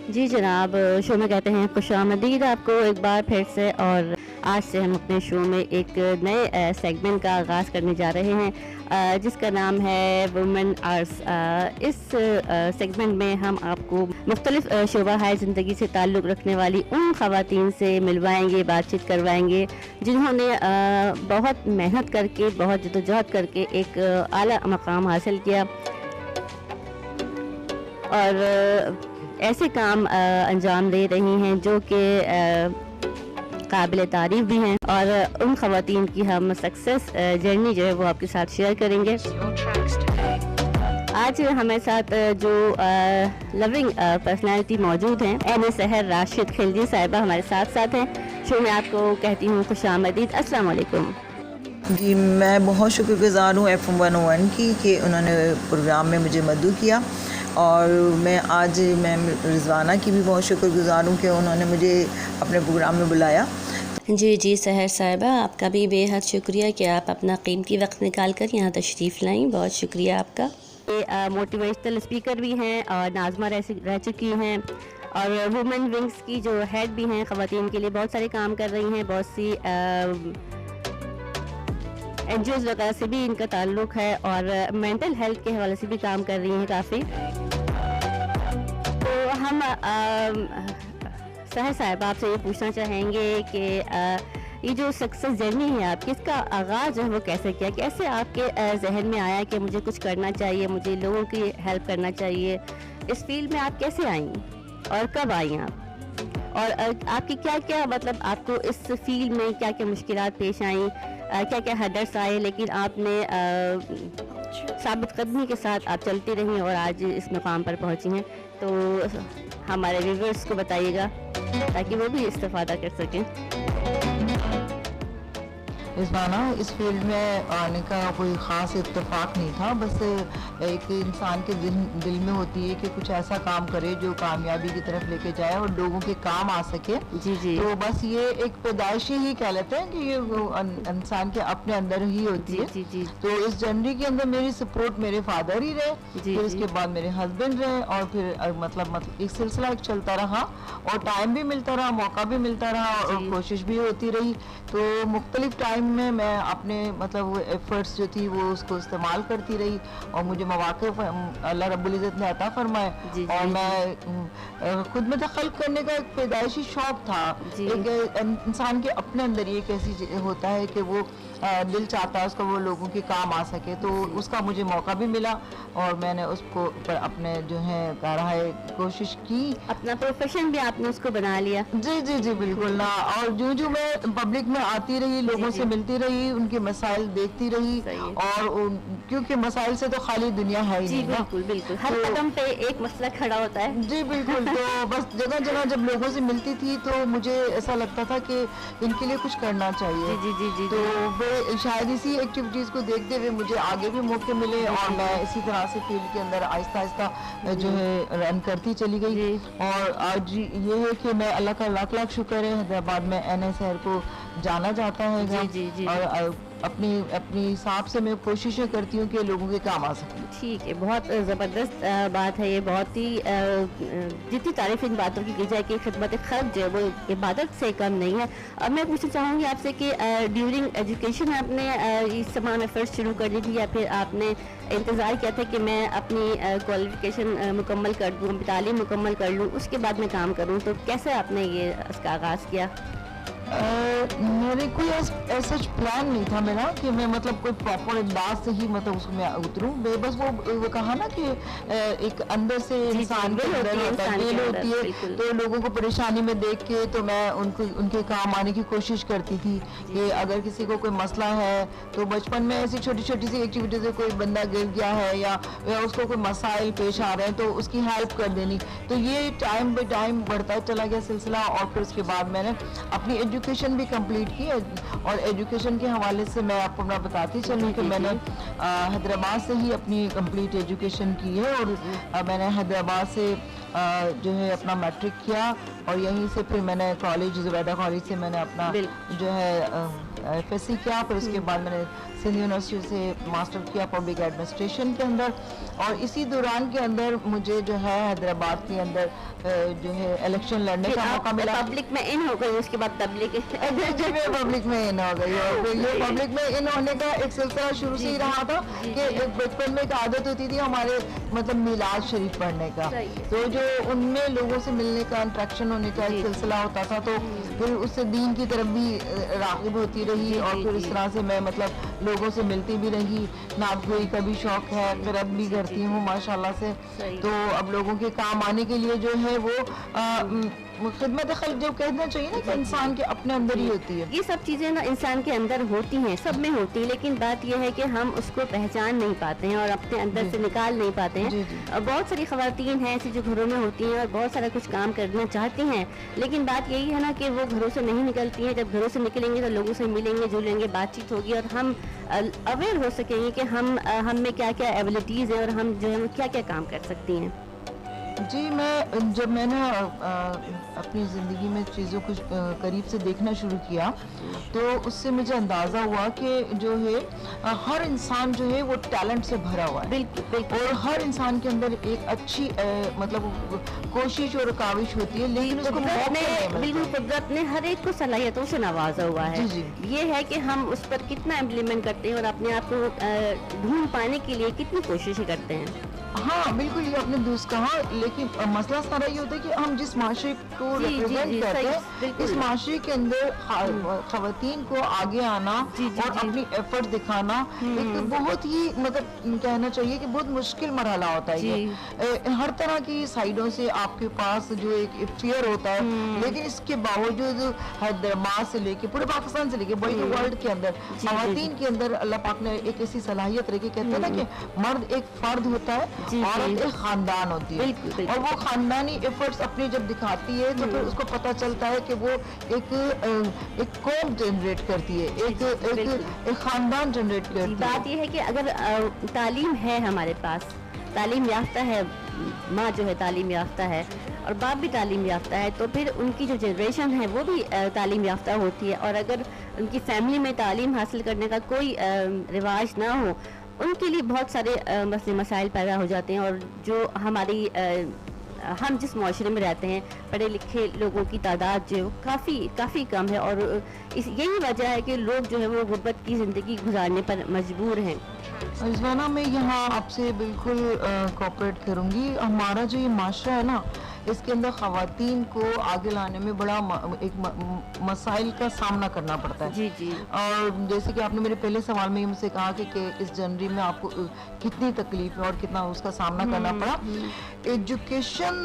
जी जनाब, शो में कहते हैं खुशामदीद आपको एक बार फिर से। और आज से हम अपने शो में एक नए सेगमेंट का आगाज़ करने जा रहे हैं जिसका नाम है वुमेन आर्ट्स। इस सेगमेंट में हम आपको मुख्तलिफ शोबा है ज़िंदगी से ताल्लुक़ रखने वाली उन ख़वातीन से मिलवाएंगे, बातचीत करवाएंगे जिन्होंने बहुत मेहनत करके, बहुत जद्दोजहद करके एक आला मकाम हासिल किया और ऐसे काम अंजाम दे रही हैं जो कि काबिल तारीफ़ भी हैं। और उन ख़वातीन की हम सक्सेस जर्नी जो है वो आपके साथ शेयर करेंगे। आज हमारे साथ जो लविंग पर्सनालिटी मौजूद हैं, एन सहर राशिद खिलजी साहिबा हमारे साथ हैं। शो में आपको कहती हूँ खुशामदीद, अस्सलाम वालेकुम। जी, मैं बहुत शुक्रगुज़ार हूँ FM 101 की कि उन्होंने प्रोग्राम में मुझे मदऊ किया। और मैं रिजवाना की भी बहुत शुक्रगुज़ार हूँ कि उन्होंने मुझे अपने प्रोग्राम में बुलाया। जी सहर साहिबा, आपका भी बेहद शुक्रिया कि आप अपना कीमती वक्त निकाल कर यहाँ तशरीफ़ लाईं। बहुत शुक्रिया आपका। ये मोटिवेशनल स्पीकर भी हैं और नाज़मा रह चुकी हैं और वुमेन विंग्स की जो हेड भी हैं, ख़वातीन के लिए बहुत सारे काम कर रही हैं। बहुत सी NGOs वगैरह से भी इनका ताल्लुक़ है और मेंटल हेल्थ के हवाले से भी काम कर रही हैं काफ़ी। तो हम सहर साहब आपसे ये पूछना चाहेंगे कि ये जो सक्सेस जर्नी है आपकी, इसका आगाज़ जो है वो कैसे किया? कैसे आपके जहन में आया कि मुझे कुछ करना चाहिए, मुझे लोगों की हेल्प करना चाहिए? इस फील्ड में आप कैसे आईं और कब आईं आप? और आपकी क्या क्या मतलब आपको इस फील्ड में क्या क्या मुश्किलात पेश आईं, क्या क्या हर्डल्स आए, लेकिन आपने साबित कदमी के साथ आप चलती रहीं और आज इस मुकाम पर पहुंची हैं। तो हमारे व्यूअर्स को बताइएगा ताकि वो भी इस्तेफादा कर सकें। इस फील्ड में आने का कोई ख़ास इत्तेफाक नहीं था, बस एक इंसान के दिल में होती है कि कुछ ऐसा काम करे जो कामयाबी की तरफ लेके जाए और लोगों के काम आ सके। जी तो बस ये एक पैदाइशी ही कह लेते हैं कि ये इंसान के अपने अंदर ही होती है। जी। तो इस जर्नी के अंदर मेरी सपोर्ट मेरे फादर ही रहे, फिर इसके बाद मेरे हस्बैंड रहे और फिर मतलब एक सिलसिला एक चलता रहा और टाइम भी मिलता रहा, मौका भी मिलता रहा और कोशिश भी होती रही। तो मुख्तलिफ टाइम में मैं अपने मतलब एफर्ट्स जो थी वो उसको इस्तेमाल करती रही और मुझे मौक़े अल्लाह रब्बुल इज़्ज़त ने अता फरमाए। और मैं खुद में दखल करने का एक पैदाइशी शौक़ था। एक इंसान के अपने अंदर ये कैसी होता है कि वो दिल चाहता है उसका वो लोगों के काम आ सके, तो उसका मुझे मौका भी मिला और मैंने उसको पर अपने जो है कोशिश की। अपना प्रोफेशन भी आपने उसको बना लिया। जी बिल्कुल ना। और जो मैं पब्लिक में आती रही, लोगों से मिलती रही, उनके मसाइल देखती रही और क्योंकि मसाइल से तो खाली दुनिया है ही नहीं। बिल्कुल हर कदम पे एक मसला खड़ा होता है। जी बिल्कुल। तो बस जगह जगह जब लोगों से मिलती थी तो मुझे ऐसा लगता था कि इनके लिए कुछ करना चाहिए। जी। तो शायद इसी एक्टिविटीज़ को देखते हुए मुझे आगे भी मौके मिले और मैं इसी तरह से फील्ड के अंदर आहिस्ता आहिस्ता जो है रन करती चली गई। और आज ये है कि मैं अल्लाह का लाख लाख शुक्र है, हैदराबाद में NA शहर को जाना जाता है। जी। और अपनी हिसाब से मैं कोशिशें करती हूँ कि लोगों के काम आ सकें। ठीक है, बहुत ज़बरदस्त बात है ये। बहुत ही जितनी तारीफ इन बातों की जाए कि खिदमत खल्क़ जो है वो इबादत से कम नहीं है। अब मैं पूछना चाहूँगी आपसे कि ड्यूरिंग एजुकेशन आपने इस तमाम एफर्ट्स शुरू कर दी थी या फिर आपने इंतज़ार किया था कि मैं अपनी क्वालिफिकेशन मुकम्मल कर दूँ, तालीम मुकम्मल कर लूँ, उसके बाद मैं काम करूँ? तो कैसे आपने ये इसका आगाज़ किया? मेरे कोई ऐसा प्लान नहीं था मेरा कि मैं मतलब कोई प्रॉपर अंदाज से ही मतलब उसमें मैं उतरूँ। बस वो कहा ना कि एक अंदर से इंसान के अंदर होती है। तो लोगों को परेशानी में देख के तो मैं उनके काम आने की कोशिश करती थी कि अगर किसी को कोई मसला है तो बचपन में ऐसी छोटी छोटी सी एक्टिविटीज़ से कोई बंदा गिर गया है या उसको कोई मसाइल पेश आ रहे हैं तो उसकी हेल्प कर देनी। तो ये टाइम बाई टाइम बढ़ता चला गया सिलसिला। और फिर उसके बाद मैंने अपनी एजुकेशन भी कंप्लीट की और एजुकेशन के हवाले से मैं आपको अपना बताती चलूँ कि मैंने हैदराबाद से ही अपनी कंप्लीट एजुकेशन की है और मैंने हैदराबाद से जो है अपना मैट्रिक किया और यहीं से फिर मैंने कॉलेज ज़ुबैदा कॉलेज से मैंने अपना जो है FSC किया, फिर उसके बाद मैंने सिंध यूनिवर्सिटी से मास्टर किया पब्लिक एडमिनिस्ट्रेशन के अंदर, और इसी दौरान के अंदर मुझे जो है हैदराबाद के अंदर जो है इलेक्शन लड़ने का मौका मिला। पब्लिक में इन हो गई, उसके बाद पब्लिक पब्लिक में इन हो गई, और फिर ये पब्लिक में इन होने का एक सिलसिला शुरू से ही रहा था कि एक बचपन में एक आदत होती थी हमारे मतलब मिलाद शरीफ पढ़ने का, तो जो उनमें लोगों से मिलने का, इंटरेक्शन होने का एक सिलसिला होता था, तो फिर उससे दीन की तरफ भी राग़िब होती रही, और फिर इस तरह से मैं मतलब लोगों से मिलती भी रही। नात गोई का भी शौक है, फिर अब भी करती हूँ माशाल्लाह से। तो अब लोगों के काम आने के लिए जो है वो खिदमत खल्क जो कहना चाहिए ना कि इंसान के अपने अंदर ही होती है। ये सब चीज़ें ना इंसान के अंदर होती हैं, सब में होती हैं, लेकिन बात यह है कि हम उसको पहचान नहीं पाते हैं और अपने अंदर से निकाल नहीं पाते हैं। और बहुत सारी ख़वातीन हैं ऐसी जो घरों में होती हैं और बहुत सारा कुछ काम करना चाहती हैं, लेकिन बात यही है ना कि वो घरों से नहीं निकलती हैं। जब घरों से निकलेंगे तो लोगों से मिलेंगे, जुलेंगे, बातचीत होगी और हम अवेयर हो सकेंगे कि हम में क्या क्या एबिलिटीज़ है और हम जो है वो क्या क्या काम कर सकती हैं। जी, मैं जब मैंने अपनी ज़िंदगी में चीज़ों को करीब से देखना शुरू किया, तो उससे मुझे अंदाज़ा हुआ कि जो है हर इंसान जो है वो टैलेंट से भरा हुआ है। बिल्कुल। और हर इंसान के अंदर एक अच्छी मतलब कोशिश और काविश होती है, लेकिन उसको बिल्कुल कुदरत ने हर एक को सलाहियतों से नवाजा हुआ है। ये है कि हम उस पर कितना इम्प्लीमेंट करते हैं और अपने आप को ढूंढ पाने के लिए कितनी कोशिशें करते हैं। हाँ बिल्कुल, ये आपने दुरुस्त कहा, लेकिन मसला सारा ये होता है कि हम जिस माशरे को रिप्रेजेंट करते हैं, इस माशरे के अंदर खवातीन को आगे आना और अपनी एफर्ट दिखाना एक बहुत ही मतलब कहना चाहिए कि बहुत मुश्किल मरहला होता है। ये हर तरह की साइडों से आपके पास जो एक फियर होता है, लेकिन इसके बावजूद हैदराबाद से लेके पूरे पाकिस्तान से लेके बल्कि वर्ल्ड के अंदर खवातीन के अंदर अल्लाह पाक ने एक ऐसी सलाहियत रखी, कहते हैं ना कि मर्द एक फर्द होता है, औरत एक खानदान होती है, और वो खानदानी एफर्ट्स अपनी जब दिखाती है तो फिर उसको पता चलता है कि वो एक कौम जनरेट करती है, एक खानदान जनरेट करती है। बात ये है कि अगर तालीम है हमारे पास, तालीम याफ्ता है, माँ जो है तालीम याफ्ता है और बाप भी तालीम याफ्ता है, तो फिर उनकी जो जनरेशन है वो भी तालीम याफ्ता होती है। और अगर उनकी फैमिली में तालीम हासिल करने का कोई रिवाज ना हो, उनके लिए बहुत सारे मसले मसाइल पैदा हो जाते हैं। और जो हमारी हम जिस माशरे में रहते हैं, पढ़े लिखे लोगों की तादाद जो है वो काफ़ी कम है, और यही वजह है कि लोग जो है वो गुर्बत की ज़िंदगी गुजारने पर मजबूर हैं। रिजवाना, मैं यहाँ आपसे बिल्कुल कोऑपरेट करूँगी। हमारा जो ये माशरा है ना, इसके अंदर ख़वातीन को आगे लाने में बड़ा एक मसाइल का सामना करना पड़ता है। जी। और जैसे कि आपने मेरे पहले सवाल में मुझसे कहा कि इस जनरी में आपको कितनी तकलीफ है और कितना उसका सामना करना पड़ा। एजुकेशन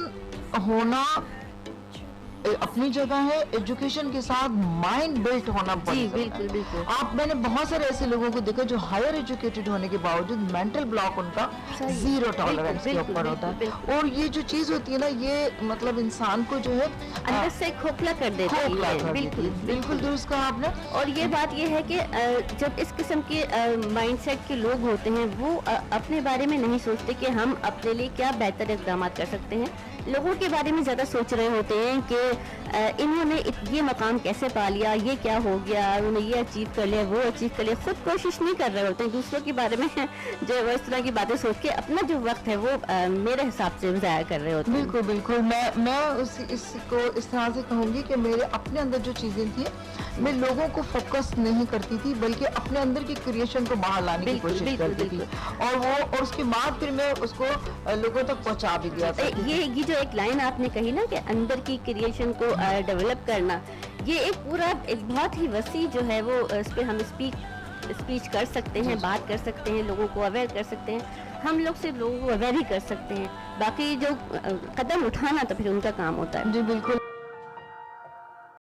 होना अपनी जगह है, एजुकेशन के साथ माइंड बिल्ट होना बिल्कुल। मैंने बहुत सारे ऐसे लोगों को देखा जो हायर एजुकेटेड होने के बावजूद मेंटल ब्लॉक उनका जीरो टॉलरेंस के ऊपर होता है। और ये जो चीज होती है ना, ये मतलब इंसान को जो है अंदर से खोखला कर देती है। बिल्कुल दुरुस्त कहा आपने। और ये बात ये है कि जब इस किस्म के माइंडसेट के लोग होते हैं, वो अपने बारे में नहीं सोचते कि हम अपने लिए क्या बेहतर इक़दाम कर सकते हैं। लोगों के बारे में ज़्यादा सोच रहे होते हैं कि इन्होंने ये मकाम कैसे पा लिया, ये क्या हो गया, उन्होंने ये अचीव कर लिया, वो अचीव कर लिया। खुद कोशिश नहीं कर रहे होते हैं, दूसरों के बारे में जो है वो इस तरह की बातें सोच के अपना जो वक्त है वो मेरे हिसाब से ज़ाया कर रहे होते हैं। बिल्कुल। मैं इसको इस तरह से कहूँगी कि मेरे अपने अंदर जो चीज़ें थी, मैं लोगों को फोकस नहीं करती थी, बल्कि अपने अंदर की क्रिएशन को बाहर लाने की कोशिश करती थी, और उसके बाद फिर मैं उसको लोगों तक पहुँचा भी दिया था। ये जो एक लाइन आपने कही ना कि अंदर की क्रिएशन को डेवलप करना, ये एक बहुत ही वसी जो है वो इस पे हम स्पीच कर सकते हैं, बात कर सकते हैं, लोगों को अवेयर कर सकते हैं। हम लोग सिर्फ लोगों को अवेयर ही कर सकते हैं, बाकी जो कदम उठाना तो फिर उनका काम होता है। जी बिल्कुल।